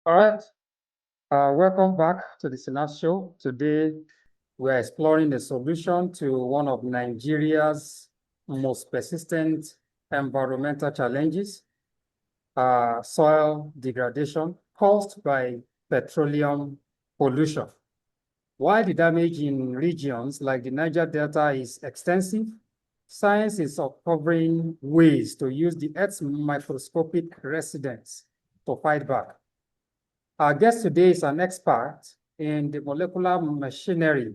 All right, welcome back to the Senate Show. Today, we're exploring the solution to one of Nigeria's most persistent environmental challenges, soil degradation caused by petroleum pollution. While the damage in regions like the Niger-Delta is extensive, science is uncovering ways to use the Earth's microscopic residents to fight back. Our guest today is an expert in the molecular machinery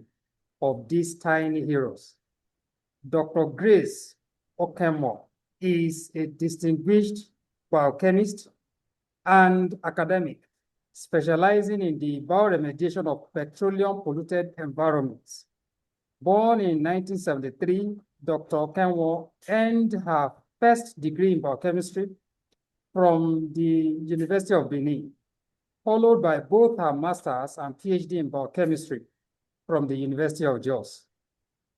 of these tiny heroes. Dr. Grace Okemo is a distinguished biochemist and academic, specializing in the bioremediation of petroleum-polluted environments. Born in 1973, Dr. Okemo earned her first degree in biochemistry from the University of Benin, followed by both her master's and PhD in biochemistry from the University of Jos.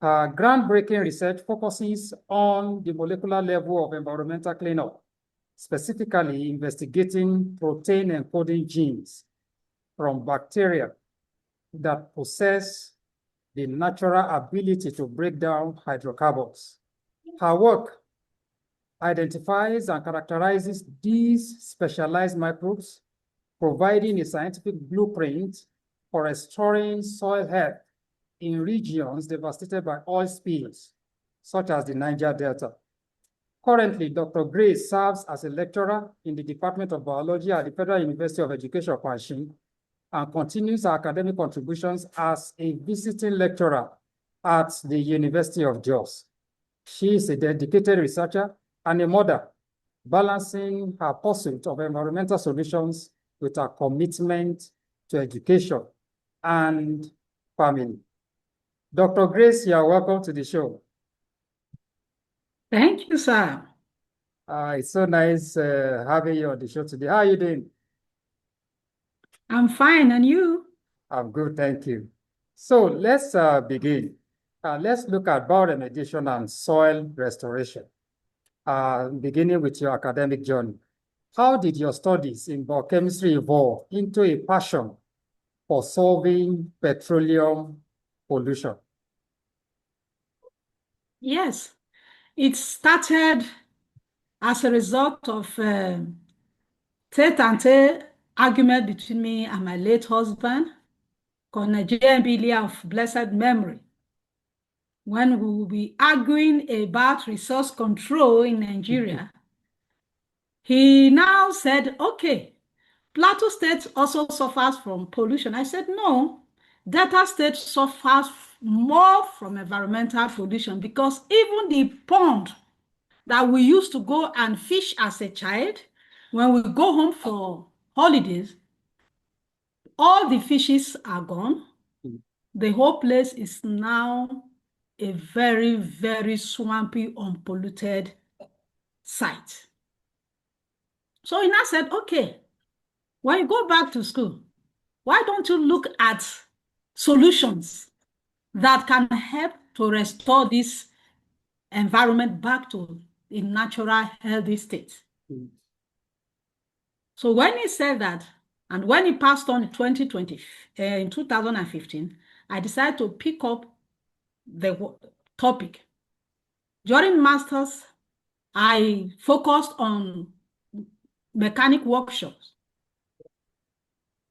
Her groundbreaking research focuses on the molecular level of environmental cleanup, specifically investigating protein encoding genes from bacteria that possess the natural ability to break down hydrocarbons. Her work identifies and characterizes these specialized microbes, providing a scientific blueprint for restoring soil health in regions devastated by oil spills, such as the Niger-Delta. Currently, Dr. Grace serves as a lecturer in the Department of Biology at the Federal University of Education, Kwanshin, and continues her academic contributions as a visiting lecturer at the University of Jos. She is a dedicated researcher and a mother, balancing her pursuit of environmental solutions with her commitment to education and family. Dr. Grace, you are welcome to the show. Thank you, sir. It's so nice having you on the show today. How are you doing? I'm fine, and you? I'm good, thank you. So let's begin. Let's look at bioremediation and soil restoration. Beginning with your academic journey. How did your studies in biochemistry evolve into a passion for solving petroleum pollution? Yes, it started as a result of tete-a-tete argument between me and my late husband, called Niger-Delta of blessed memory, when we will be arguing about resource control in Nigeria. He now said, okay, Plateau State also suffers from pollution. I said, no, Delta State suffers more from environmental pollution because even the pond that we used to go and fish as a child, when we go home for holidays, all the fishes are gone. The whole place is now a very, very swampy, unpolluted site. So he now said, okay, when you go back to school, why don't you look at solutions that can help to restore this environment back to a natural, healthy state? So when he said that, and when he passed on in 2015, I decided to pick up the topic. During master's, I focused on mechanic workshops.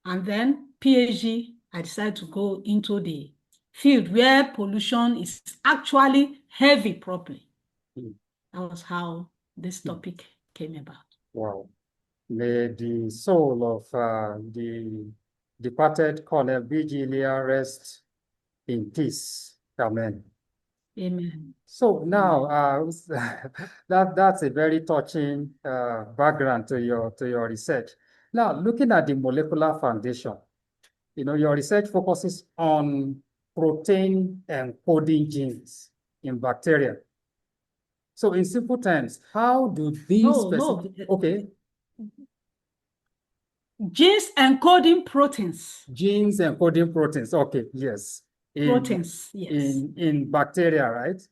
And then PhD, I decided to go into the field where pollution is actually heavy properly. That was how this topic came about. Wow. May the soul of the departed Colonel B.G. Leah rest in peace. Amen. Amen. So now that's a very touching background to your research. Now, looking at the molecular foundation, your research focuses on protein encoding genes in bacteria. So in simple terms, how do these okay. Genes encoding proteins. Genes encoding proteins. Okay, yes. Proteins, yes. In bacteria, right?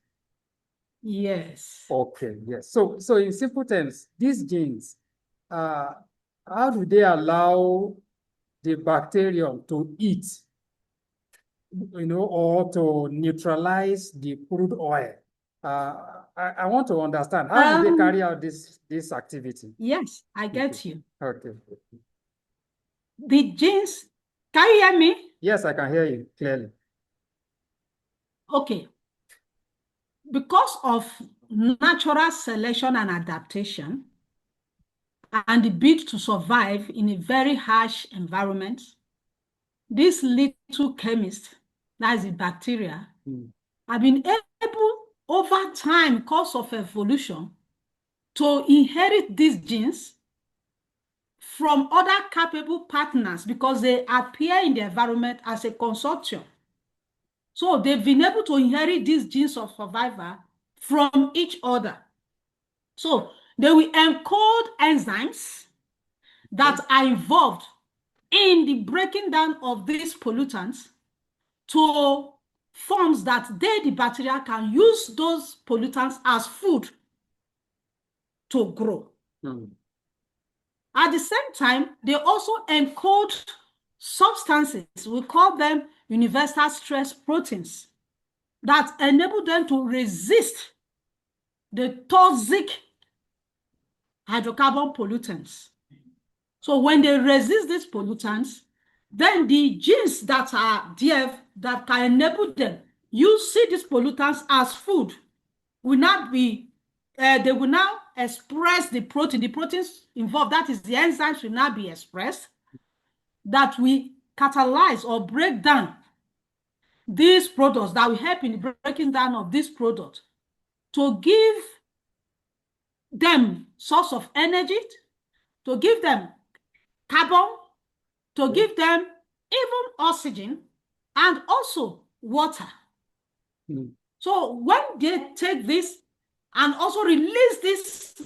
Yes. Okay, yes. So in simple terms, these genes, how do they allow the bacterium to eat, or to neutralize the crude oil? I want to understand, how do they carry out this activity? Yes, I get you. Okay. The genes, can you hear me? Yes, I can hear you clearly. Okay. Because of natural selection and adaptation, and the bid to survive in a very harsh environment, these little chemists, that's the bacteria, have been able over time, because of evolution, to inherit these genes from other capable partners because they appear in the environment as a consortium. So they've been able to inherit these genes of survival from each other. So they will encode enzymes that are involved in the breaking down of these pollutants to forms that they, the bacteria, can use those pollutants as food to grow. At the same time, they also encode substances, we call them universal stress proteins, that enable them to resist the toxic hydrocarbon pollutants. So when they resist these pollutants, then the genes that are there that can enable them use these pollutants as food will not be, they will now express the proteins involved, that is the enzymes will now be expressed, that will catalyze or break down these products, that will help in the breaking down of this product to give them source of energy, to give them carbon, to give them even oxygen and also water. So when they take this and also release this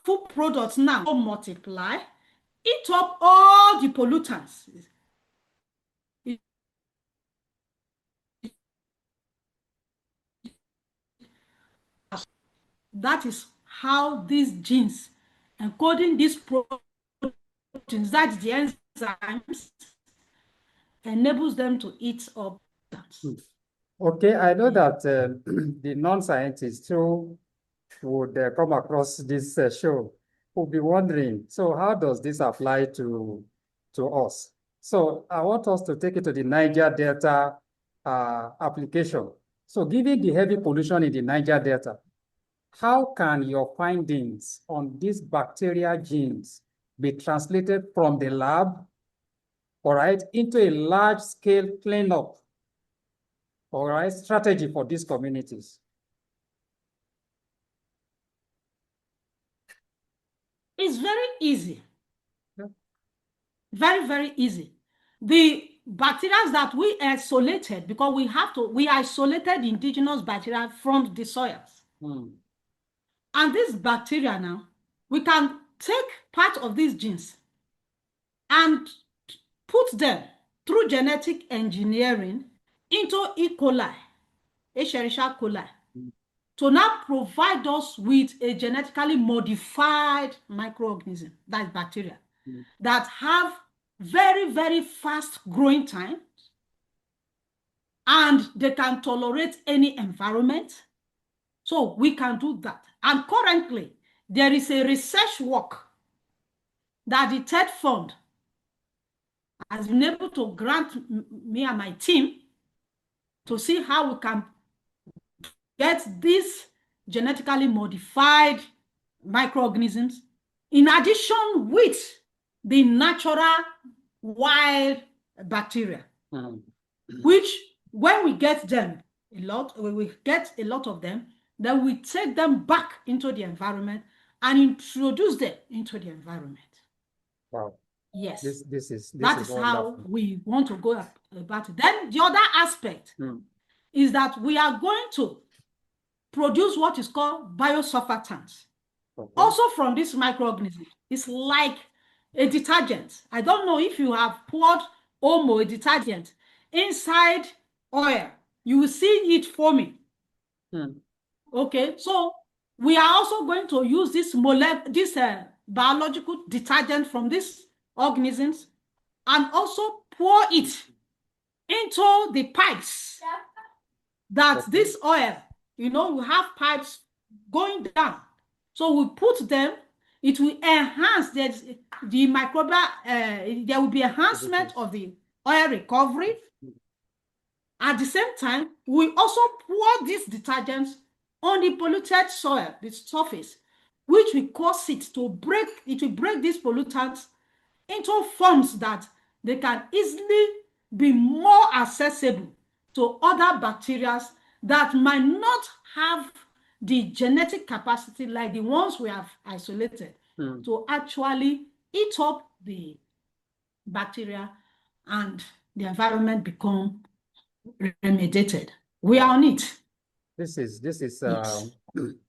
food products now multiply, eat up all the pollutants. That is how these genes encoding these proteins, that is the enzymes, enables them to eat up that. Okay, I know that the non-scientists who would come across this show will be wondering, so how does this apply to us? So I want us to take it to the Niger-Delta application. So given the heavy pollution in the Niger-Delta, how can your findings on these bacteria genes be translated from the lab, all right, into a large-scale cleanup, all right, strategy for these communities? It's very easy. Very, very easy. The bacteria that we isolated, because we isolated the indigenous bacteria from the soils. And this bacteria now, we can take part of these genes and put them through genetic engineering into E. coli, Escherichia coli, to now provide us with a genetically modified microorganism, that's bacteria, that have very, very fast growing time, and they can tolerate any environment. So we can do that. And currently, there is a research work that the TED Fund has been able to grant me and my team to see how we can get these genetically modified microorganisms in addition with the natural wild bacteria, which when we get them we get a lot of them, then we take them back into the environment and introduce them into the environment. Wow. Yes. That is how we want to go about it. Then the other aspect is that we are going to produce what is called biosurfactants. Also from this microorganism. It's like a detergent. I don't know if you have poured Omo, a detergent, inside oil. You will see it foaming. Okay, so we are also going to use this biological detergent from these organisms and also pour it into the pipes that this oil, we have pipes going down. So we put them, it will enhance the microbial, there will be enhancement of the oil recovery. At the same time, we also pour these detergents on the polluted soil, the surface, which will cause it will break these pollutants into forms that they can easily be more accessible to other bacteria that might not have the genetic capacity like the ones we have isolated to actually eat up the bacteria and the environment become remediated. We are on it. This is Yes.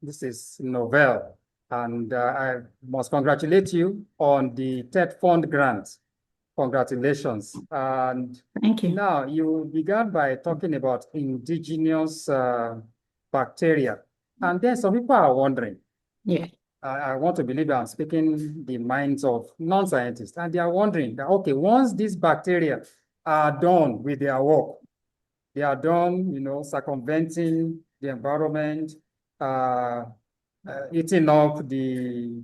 this is novel, and I must congratulate you on the TED Fund grant. Congratulations. And Thank you. now you began by talking about indigenous bacteria, and then some people are wondering. Yeah. I want to believe I'm speaking the minds of non-scientists, and they are wondering that, okay, once these bacteria are done with their work, they are done, circumventing the environment, eating up the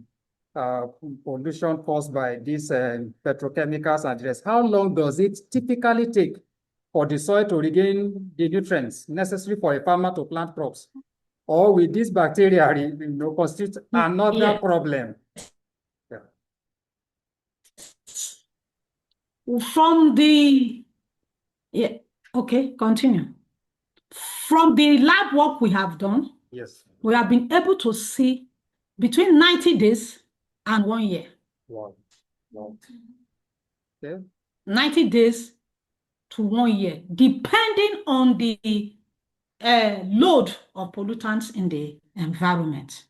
pollution caused by these petrochemicals and the rest. How long does it typically take for the soil to regain the nutrients necessary for a farmer to plant crops? Or will this bacteria, constitute another problem? Yeah. Okay, continue. From the lab work we have done, yes, we have been able to see between 90 days and 1 year. Wow. Okay. 90 days to 1 year, depending on the load of pollutants in the environment.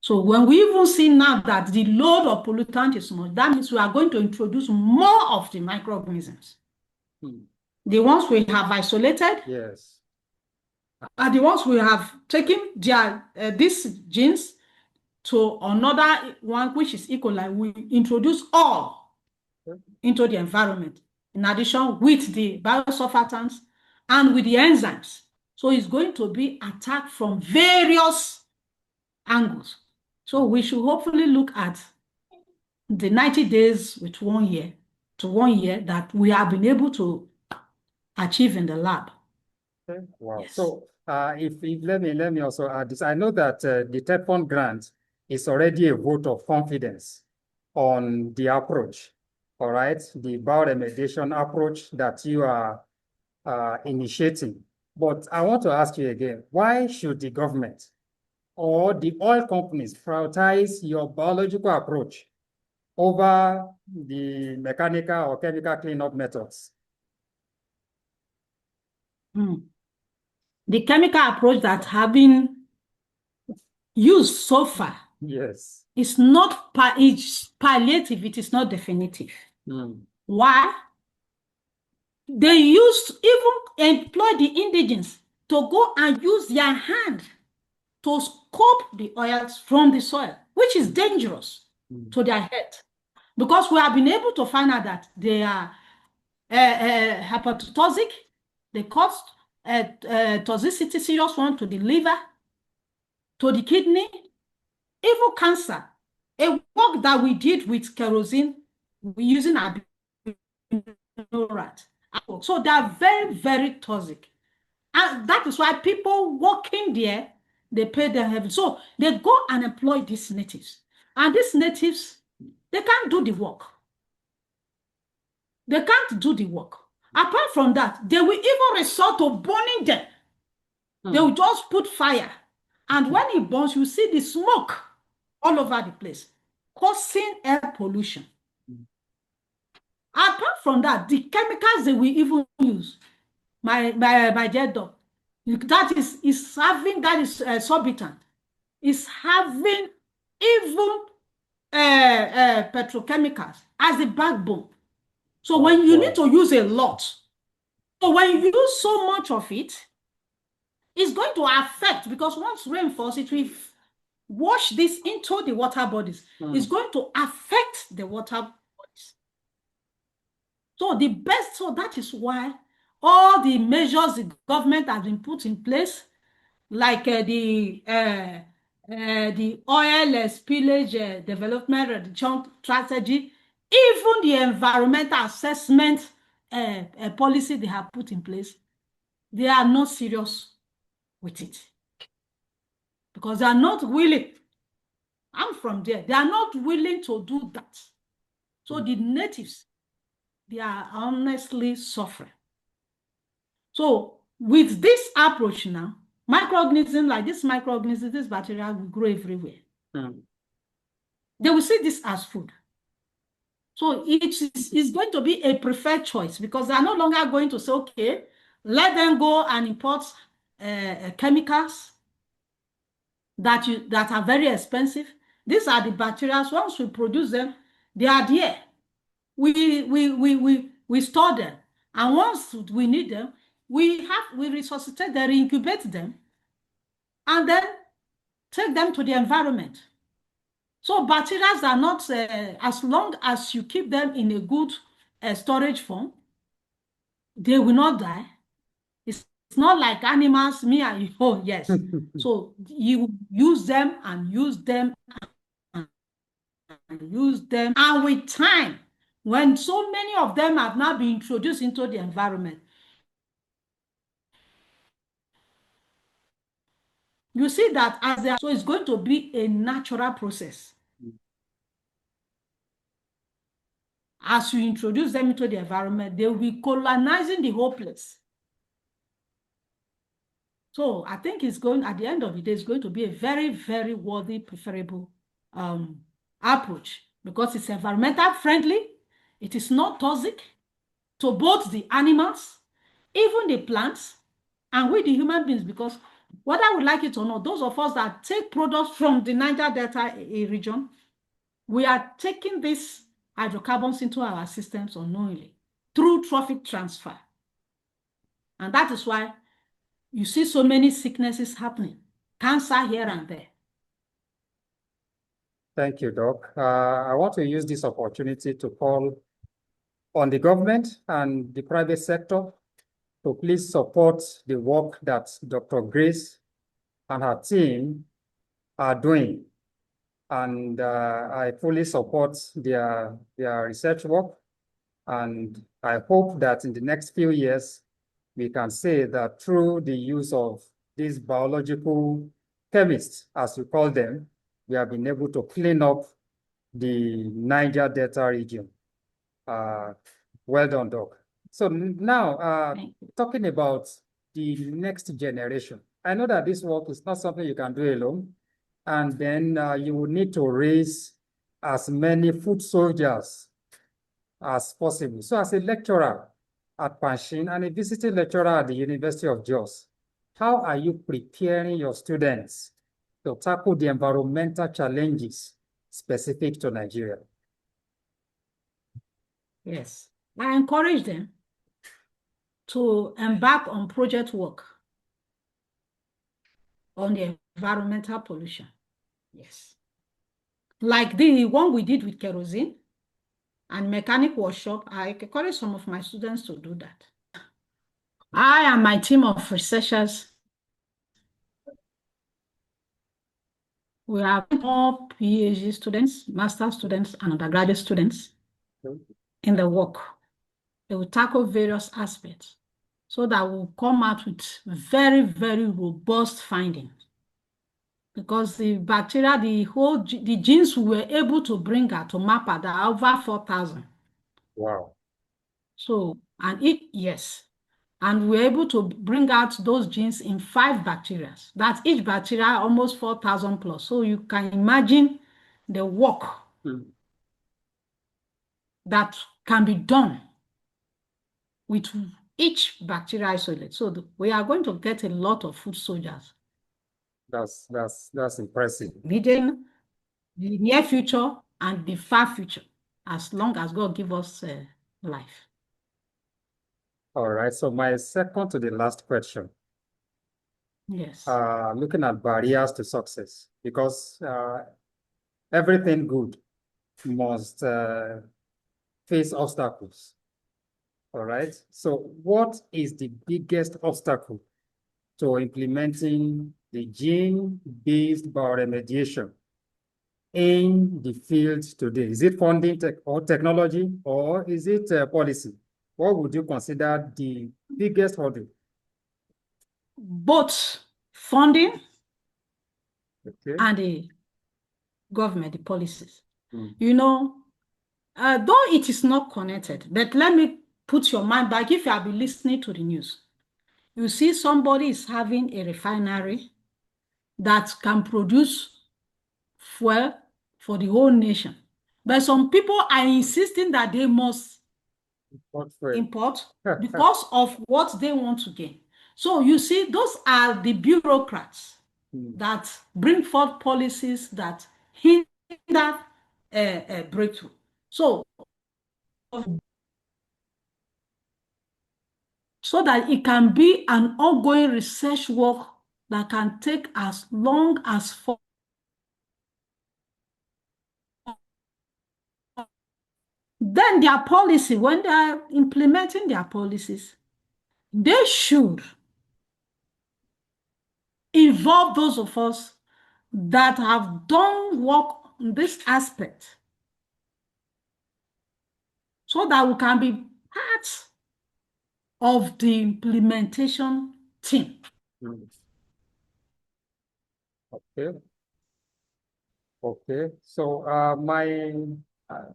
So when we even see now that the load of pollutant is small, that means we are going to introduce more of the microorganisms. The ones we have isolated, yes, are the ones we have taken these genes to another one, which is E. coli. We introduce all into the environment, in addition with the biosurfactants and with the enzymes. So it's going to be attacked from various angles. So we should hopefully look at the 90 days with 1 year to 1 year that we have been able to achieve in the lab. Okay. Wow. Yes. So if let me also add this. I know that the TED Fund grant is already a vote of confidence on the approach. All right, the bioremediation approach that you are initiating. But I want to ask you again, why should the government or the oil companies prioritize your biological approach over the mechanical or chemical cleanup methods? The chemical approach that have been used so far, yes, is not palliative, it is not definitive. Why? They even employ the indigens to go and use their hand to scoop the oils from the soil, which is dangerous to their health. Because we have been able to find out that they are hepatotoxic, they cause toxicity, serious one to the liver, to the kidney, even cancer. A work that we did with kerosene, using abinorat. So they are very, very toxic. And that is why people working there, they pay them heavily. So they go and employ these natives. And these natives, they can't do the work. They can't do the work. Apart from that, they will even resort to burning them. They will just put fire. And when it burns, you see the smoke all over the place, causing air pollution. Apart from that, the chemicals they will even use, my jet that is having, that is sorbitant, is having even petrochemicals as a backbone. So when you need to use a lot, so when you use so much of it, it's going to affect, because once rain falls, it will wash this into the water bodies. It's going to affect the water bodies. So that is why all the measures the government has been put in place, like the oil spillage development reduction strategy, even the environmental assessment policy they have put in place, they are not serious with it because they are not willing. I'm from there. They are not willing to do that. So the natives, they are honestly suffering. So with this approach now, microorganisms like this microorganisms, this bacteria will grow everywhere. They will see this as food. So it's going to be a preferred choice because they are no longer going to say, okay, let them go and import chemicals that are very expensive. These are the bacteria. Once we produce them, they are there. We store them, and once we need them, we resuscitate them, incubate them, and then take them to the environment. So bacteria are not, as long as you keep them in a good storage form, they will not die. It's not like animals, me and you. Oh, yes. So you use them and use them and use them. And with time, when so many of them have now been introduced into the environment, you see that as they are, so it's going to be a natural process. As you introduce them into the environment, they will be colonizing the whole place. So I think it's going, at the end of the day, it's going to be a very, very worthy, preferable approach because it's environmental friendly. It is not toxic to both the animals, even the plants, and with the human beings, because whether we like it or not, those of us that take products from the Niger-Delta region, we are taking these hydrocarbons into our systems unknowingly through trophic transfer. And that is why you see so many sicknesses happening, cancer here and there. Thank you, Doc. I want to use this opportunity to call on the government and the private sector to please support the work that Dr. Grace and her team are doing. And I fully support their research work. And I hope that in the next few years, we can say that through the use of these biological chemists, as we call them, we have been able to clean up the Niger-Delta region. Well done, Doc. So now, talking about the next generation, I know that this work is not something you can do alone, and then you will need to raise as many food soldiers as possible. So as a lecturer at Panshin and a visiting lecturer at the University of Jos, how are you preparing your students to tackle the environmental challenges specific to Nigeria? Yes, I encourage them to embark on project work on the environmental pollution. Yes. Like the one we did with kerosene and mechanic workshop, I encourage some of my students to do that. I and my team of researchers, we have more PhD students, master students, and undergraduate students in the work. They will tackle various aspects so that we'll come out with very, very robust findings. Because the bacteria, the genes we were able to bring out to map out are over 4,000. Wow. So, yes. And we're able to bring out those genes in 5 bacteria. That's each bacteria almost 4,000 plus. So you can imagine the work that can be done with each bacteria isolate. So we are going to get a lot of food soldiers. That's impressive. Within the near future and the far future, as long as God give us life. All right, so my second to the last question. Yes. Looking at barriers to success, because everything good must face obstacles. All right. So what is the biggest obstacle to implementing the gene-based bioremediation in the field today? Is it funding or technology, or is it policy? What would you consider the biggest hurdle? Both funding Okay. and the government, the policies. Mm. You know, though it is not connected, but let me put your mind back. If you have been listening to the news, you see somebody is having a refinery that can produce fuel for the whole nation. But some people are insisting that they must import because of what they want to gain. So you see, those are the bureaucrats that bring forth policies that hinder a breakthrough. So that it can be an ongoing research work that can take as long as 4. Then their policy, when they are implementing their policies, they should involve those of us that have done work in this aspect so that we can be part of the implementation team. Okay. Okay. So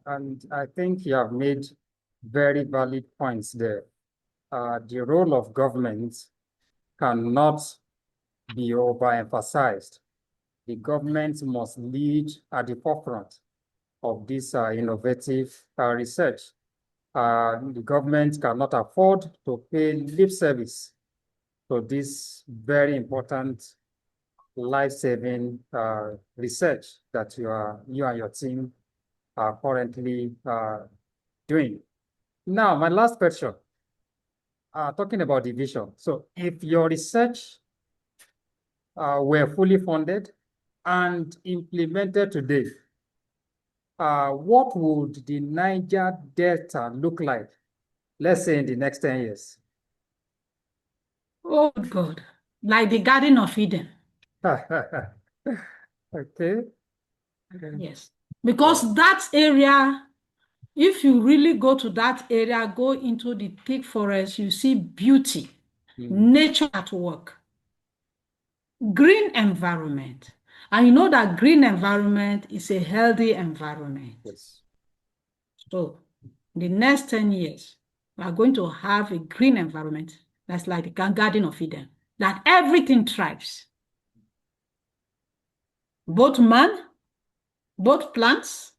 and I think you have made very valid points there. The role of government cannot be overemphasized. The government must lead at the forefront of this innovative research. The government cannot afford to pay lip service to this very important life-saving research that you and your team are currently doing. Now, my last question, talking about the vision. So if your research were fully funded and implemented today, what would the Niger Delta look like, let's say in the next 10 years? Oh God, like the Garden of Eden. Okay. Yes, because that area, if you really go to that area, go into the thick forest, you see beauty, nature at work, green environment. And you know that green environment is a healthy environment. Yes. So the next 10 years, we are going to have a green environment that's like the Garden of Eden, that everything thrives. Both man, both plants,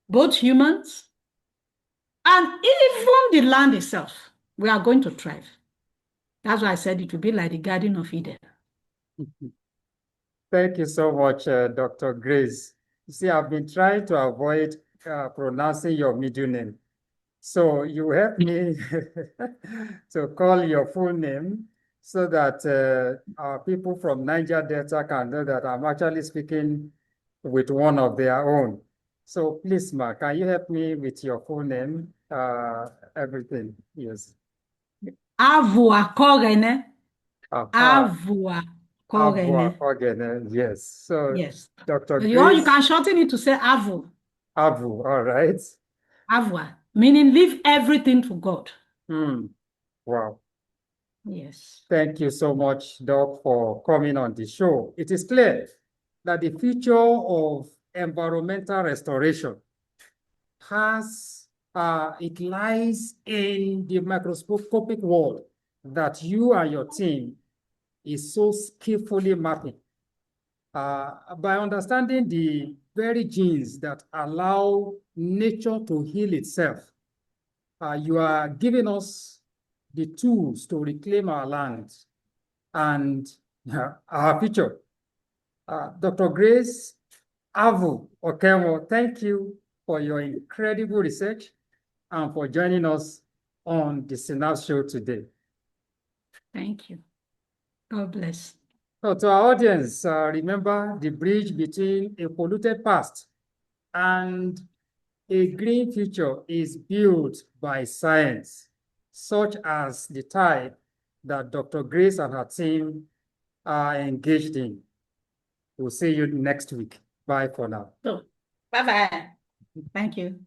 both humans, and even the land itself. We are going to thrive. That's why I said it will be like the Garden of Eden. Thank you so much, Dr. Grace. You see, I've been trying to avoid pronouncing your middle name. So you help me to call your full name so that our people from Niger-Delta can know that I'm actually speaking with one of their own. So please, Ma, can you help me with your full name? Everything, yes. Avua Kogene. Aha. Avua Avua Kogene. Kogene, yes. So Yes. Dr. You Grace can shorten it to say Avu. Avu, all right. Avua, meaning leave everything to God. Wow. Yes. Thank you so much, Doc, for coming on the show. It is clear that the future of environmental restoration it lies in the microscopic world that you and your team is so skillfully mapping. By understanding the very genes that allow nature to heal itself, you are giving us the tools to reclaim our land and our future. Dr. Grace Avu Okemo, thank you for your incredible research and for joining us on the Synapse Show today. Thank you. God bless. So to our audience, remember the bridge between a polluted past and a green future is built by science, such as the type that Dr. Grace and her team are engaged in. We'll see you next week. Bye for now. So, bye-bye. Thank you.